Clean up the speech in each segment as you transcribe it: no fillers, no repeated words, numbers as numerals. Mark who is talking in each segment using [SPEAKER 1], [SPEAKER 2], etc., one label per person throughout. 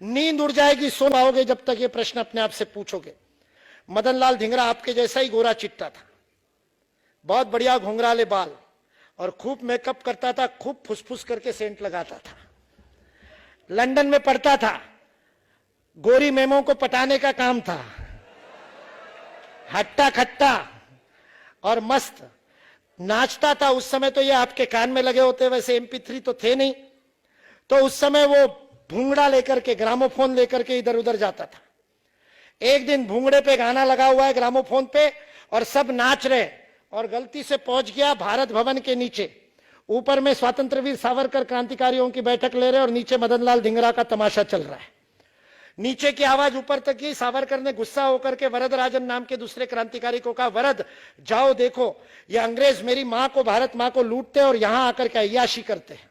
[SPEAKER 1] नींद उड़ जाएगी, सो पाओगे जब तक ये प्रश्न अपने आप से पूछोगे। मदन लाल धिंगरा आपके जैसा ही गोरा चिट्टा था, बहुत बढ़िया घुंघराले बाल, और खूब मेकअप करता था, खूब फुसफुस करके सेंट लगाता था। लंदन में पढ़ता था, गोरी मेमों को पटाने का काम था, हट्टा खट्टा और मस्त नाचता था। उस समय तो ये आपके कान में लगे होते, वैसे MP3 तो थे नहीं, तो उस समय वो भूंगड़ा लेकर के, ग्रामोफोन लेकर के इधर उधर जाता था। एक दिन भूंगड़े पे गाना लगा हुआ है ग्रामोफोन पे, और सब नाच रहे, और गलती से पहुंच गया भारत भवन के नीचे। ऊपर में स्वतंत्रवीर सावरकर क्रांतिकारियों की बैठक ले रहे, और नीचे मदन लाल धिंगरा का तमाशा चल रहा है। नीचे की आवाज ऊपर तक गई। सावरकर ने गुस्सा होकर के वरदराजन नाम के दूसरे क्रांतिकारी को कहा, वरद जाओ देखो, ये अंग्रेज मेरी मां को, भारत मां को लूटते और यहां आकर के अय्याशी करते हैं।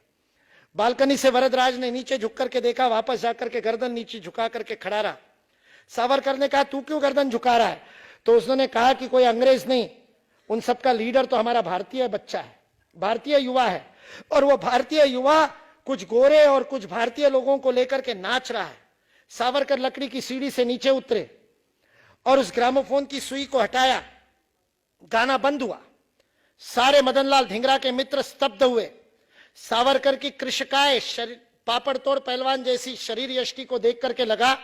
[SPEAKER 1] बालकनी से वरदराज ने नीचे झुक करके देखा, वापस जाकर के गर्दन नीचे झुका करके खड़ा रहा। सावरकर ने कहा, तू क्यों गर्दन झुका रहा है? तो उसने कहा कि कोई अंग्रेज नहीं, उन सबका लीडर तो हमारा भारतीय बच्चा है, भारतीय युवा है, और वो भारतीय युवा कुछ गोरे और कुछ भारतीय लोगों को लेकर के नाच रहा है। सावरकर लकड़ी की सीढ़ी से नीचे उतरे और उस ग्रामोफोन की सुई को हटाया। गाना बंद हुआ। सारे मदन लाल धिंगरा के मित्र स्तब्ध हुए। सावरकर की कृशकाय पापड़ तोड़ पहलवान जैसी शरीर यष्टि को देख करके लगा,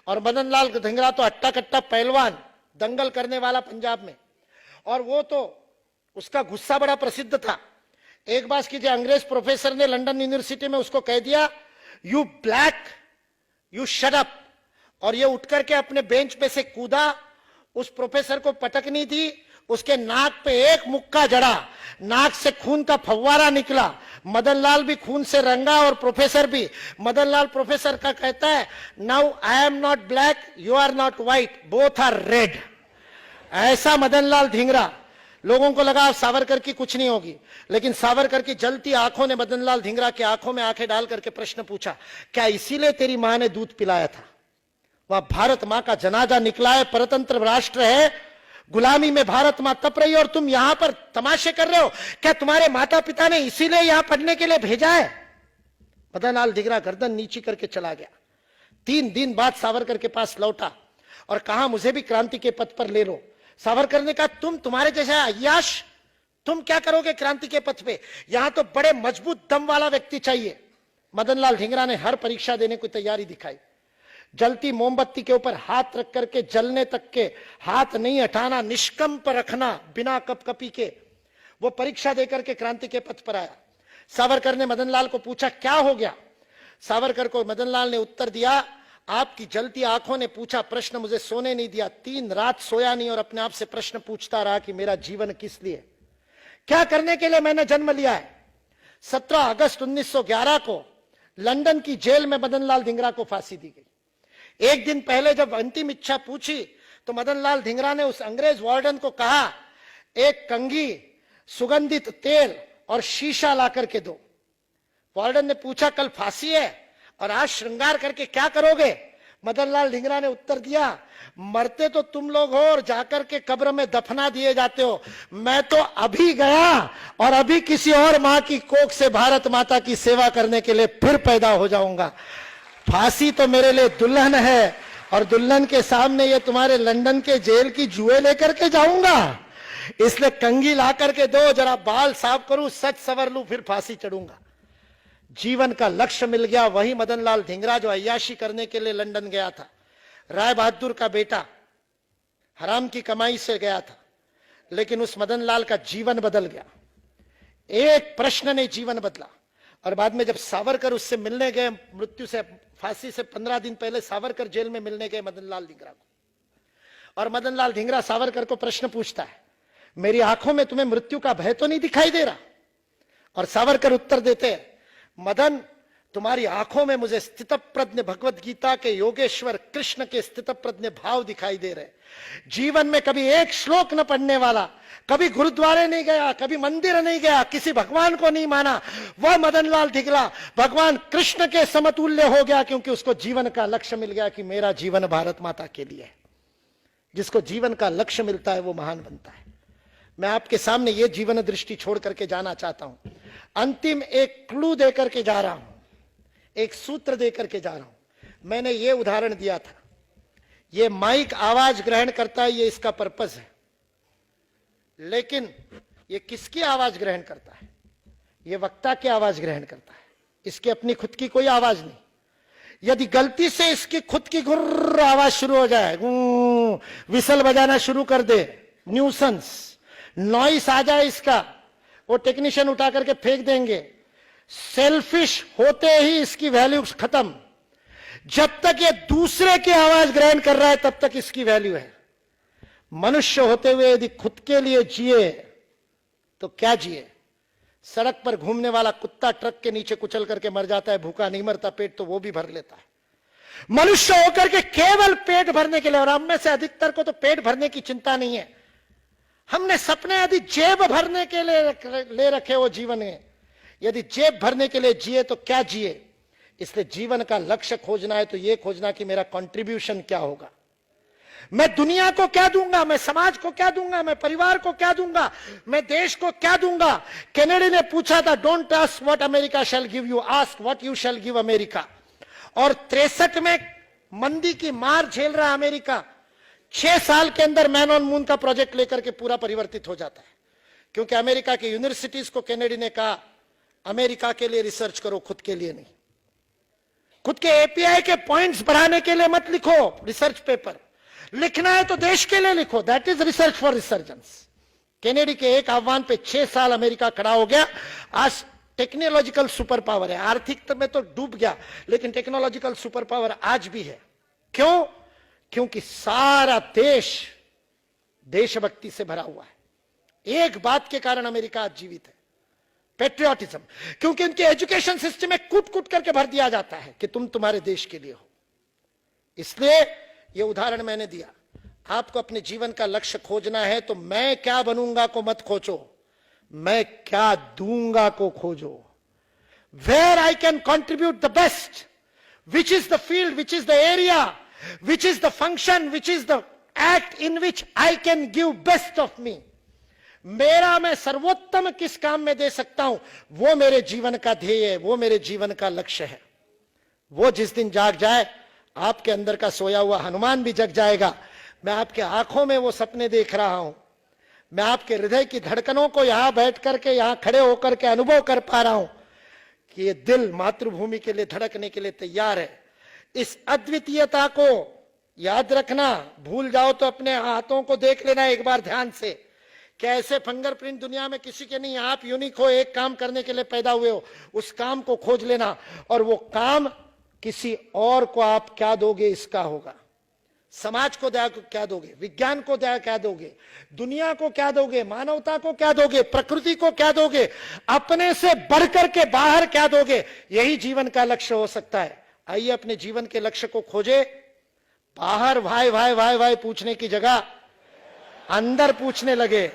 [SPEAKER 1] और मदन लाल धिंगरा तो अट्टा कट्टा पहलवान, दंगल करने वाला पंजाब में, और वो तो उसका गुस्सा बड़ा प्रसिद्ध था। एक बात कीजिए, अंग्रेज प्रोफेसर ने लंदन यूनिवर्सिटी में उसको कह दिया, you black, you shut up, और ये उठ करके अपने बेंच पे से कूदा। उस प्रोफेसर को पटकनी थी, उसके नाक पे एक मुक्का जड़ा, नाक से खून का फव्वारा निकला। मदन लाल भी खून से रंगा और प्रोफेसर भी। मदन लाल प्रोफेसर का कहता है, now I am not black, you are not white, both are red. ऐसा मदन लाल धिंगरा। लोगों को लगा सावरकर की कुछ नहीं होगी, लेकिन सावरकर की जलती आंखों ने मदन लाल धिंगरा की आंखों में आंखें डाल करके प्रश्न पूछा, क्या इसीलिए तेरी मां ने दूध पिलाया था? वह भारत मां का जनाजा निकला है, परतंत्र राष्ट्र है, गुलामी में भारत मां तप रही है, और तुम यहां पर तमाशे कर रहे हो? क्या तुम्हारे माता पिता ने इसीलिए यहां पढ़ने के लिए भेजा है? मदन लाल धिंगरा गर्दन नीची करके चला गया। 3 दिन बाद सावरकर के पास लौटा और कहा, मुझे भी क्रांति के पथ पर ले लो। सावरकर ने कहा, तुम्हारे जैसा अय्याश, तुम क्या करोगे क्रांति के पथ पे? यहां तो बड़े मजबूत दम वाला व्यक्ति चाहिए। मदन लाल धिंगरा ने हर परीक्षा देने की तैयारी दिखाई। जलती मोमबत्ती के ऊपर हाथ रख करके जलने तक के हाथ नहीं हटाना, निष्कंप रखना बिना कपकपी के, वो परीक्षा देकर के क्रांति के पथ पर आया। सावरकर ने मदन लाल को पूछा, क्या हो गया? सावरकर को मदन लाल ने उत्तर दिया, आपकी जलती आंखों ने पूछा प्रश्न, मुझे सोने नहीं दिया, 3 रात सोया नहीं और अपने आप से प्रश्न पूछता रहा कि मेरा जीवन किस लिए, क्या करने के लिए मैंने जन्म लिया है। 17 अगस्त 1911 को लंदन की जेल में मदन लाल धिंगरा को फांसी दी गई। एक दिन पहले जब अंतिम इच्छा पूछी तो मदन लाल धिंगरा ने उस अंग्रेज वार्डन को कहा, एक कंघी, सुगंधित तेल और शीशा ला करके दो। वार्डन ने पूछा, कल फांसी है और आज श्रृंगार करके क्या करोगे? मदन लाल धिंगरा ने उत्तर दिया, मरते तो तुम लोग हो और जाकर के कब्र में दफना दिए जाते हो, मैं तो अभी गया और अभी किसी और मां की कोख से भारत माता की सेवा करने के लिए फिर पैदा हो जाऊंगा। फांसी तो मेरे लिए दुल्हन है, और दुल्हन के सामने ये तुम्हारे लंदन के जेल की जुए लेकर के जाऊंगा, इसलिए कंघी ला करके दो, जरा बाल साफ करूं, सच सवर लूं, फिर फांसी चढ़ूंगा। जीवन का लक्ष्य मिल गया। वही मदन लाल धिंगरा जो अय्याशी करने के लिए लंदन गया था, राय बहादुर का बेटा, हराम की कमाई से गया था, लेकिन उस मदन लाल का जीवन बदल गया। एक प्रश्न ने जीवन बदला। और बाद में जब सावरकर उससे मिलने गए, मृत्यु से, फांसी से 15 दिन पहले सावरकर जेल में मिलने गए मदन लाल धिंगरा को, और मदन लाल धिंगरा सावरकर को प्रश्न पूछता है, मेरी आंखों में तुम्हें मृत्यु का भय तो नहीं दिखाई दे रहा? और सावरकर उत्तर देते हैं, मदन, तुम्हारी आंखों में मुझे स्थितप्रज्ञ भगवत गीता के योगेश्वर कृष्ण के स्थितप्रज्ञ भाव दिखाई दे रहे। जीवन में कभी एक श्लोक न पढ़ने वाला, कभी गुरुद्वारे नहीं गया, कभी मंदिर नहीं गया, किसी भगवान को नहीं माना, वह मदन लाल धिंगरा भगवान कृष्ण के समतुल्य हो गया, क्योंकि उसको जीवन का लक्ष्य मिल गया कि मेरा जीवन भारत माता के लिए है। जिसको जीवन का लक्ष्य मिलता है वो महान बनता है। मैं आपके सामने ये जीवन दृष्टि छोड़ करके जाना चाहता हूं। अंतिम एक क्लू देकर के जा रहा हूं, एक सूत्र देकर के जा रहा हूं। मैंने ये उदाहरण दिया था, ये माइक आवाज ग्रहण करता है, ये इसका पर्पस है, लेकिन ये किसकी आवाज ग्रहण करता है? ये वक्ता की आवाज ग्रहण करता है, इसकी अपनी खुद की कोई आवाज नहीं। यदि गलती से इसकी खुद की गुर्र आवाज शुरू हो जाए, विसल बजाना शुरू कर दे, न्यूसेंस नॉइस आ जाए इसका, वो टेक्नीशियन उठा करके फेंक देंगे। सेल्फिश होते ही इसकी वैल्यू खत्म। जब तक ये दूसरे की आवाज ग्रहण कर रहा है तब तक इसकी वैल्यू है। मनुष्य होते हुए यदि खुद के लिए जिए तो क्या जिए? सड़क पर घूमने वाला कुत्ता ट्रक के नीचे कुचल करके मर जाता है, भूखा नहीं मरता, पेट तो वो भी भर लेता है। मनुष्य होकर के केवल पेट भरने के लिए, और हम में से अधिकतर को तो पेट भरने की चिंता नहीं है, हमने सपने यदि जेब भरने के लिए ले रखे हो जीवन में, यदि जेब भरने के लिए जिए तो क्या जिए? इसलिए जीवन का लक्ष्य खोजना है तो यह खोजना कि मेरा कंट्रीब्यूशन क्या होगा, मैं दुनिया को क्या दूंगा, मैं समाज को क्या दूंगा, मैं परिवार को क्या दूंगा, मैं देश को क्या दूंगा। केनेडी ने पूछा था, don't ask what America shell give you, ask what you shall give America. और 63 में मंदी की मार झेल रहा अमेरिका 6 साल के अंदर मैन ऑन मून का प्रोजेक्ट लेकर के पूरा परिवर्तित हो जाता है, क्योंकि अमेरिका की यूनिवर्सिटीज को केनेडी ने कहा, अमेरिका के लिए रिसर्च करो, खुद के लिए नहीं। खुद के एपीआई के पॉइंट्स बढ़ाने के लिए मत लिखो रिसर्च पेपर, लिखना है तो देश के लिए लिखो, that is research for resurgence. Kennedy के एक आह्वान पे 6 साल अमेरिका खड़ा हो गया। आज टेक्नोलॉजिकल सुपर पावर है, आर्थिक में तो डूब गया, लेकिन टेक्नोलॉजिकल सुपर पावर आज भी है। क्यों? क्योंकि सारा देश देशभक्ति से भरा हुआ है। एक बात के कारण अमेरिका आज जीवित है, पेट्रियोटिज्म, क्योंकि उनके एजुकेशन सिस्टम में कूट कूट करके भर दिया जाता है कि तुम तुम्हारे देश के लिए हो। इसलिए यह उदाहरण मैंने दिया। आपको अपने जीवन का लक्ष्य खोजना है तो मैं क्या बनूंगा को मत खोजो, मैं क्या दूंगा को खोजो। Where I can contribute the best, which is the field, which is the area, which is the function, which is the act in which I can give best of me. मेरा मैं सर्वोत्तम किस काम में दे सकता हूं, वो मेरे जीवन का ध्येय है, वो मेरे जीवन का लक्ष्य है। वो जिस दिन जाग जाए, आपके अंदर का सोया हुआ हनुमान भी जग जाएगा। मैं आपके आंखों में वो सपने देख रहा हूं, मैं आपके हृदय की धड़कनों को यहां बैठ करके, यहां खड़े होकर के अनुभव कर पा रहा हूं कि ये दिल मातृभूमि के लिए धड़कने के लिए तैयार है। इस अद्वितीयता को याद रखना। भूल जाओ तो अपने हाथों को देख लेना एक बार ध्यान से, क्या ऐसे फिंगरप्रिंट दुनिया में किसी के नहीं। आप यूनिक हो, एक काम करने के लिए पैदा हुए हो, उस काम को खोज लेना, और वो काम किसी और को आप क्या दोगे इसका होगा। समाज को क्या दोगे, विज्ञान को क्या दोगे, दुनिया को क्या दोगे, मानवता को क्या दोगे, प्रकृति को क्या दोगे, अपने से बढ़कर के बाहर क्या दोगे, यही जीवन का लक्ष्य हो सकता है। आइए अपने जीवन के लक्ष्य को खोजे। बाहर भाई भाई भाई भाई पूछने की जगह अंदर पूछने लगे,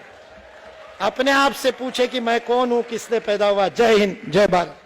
[SPEAKER 1] अपने आप से पूछे कि मैं कौन हूं, किसने पैदा हुआ। जय हिंद, जय भारत।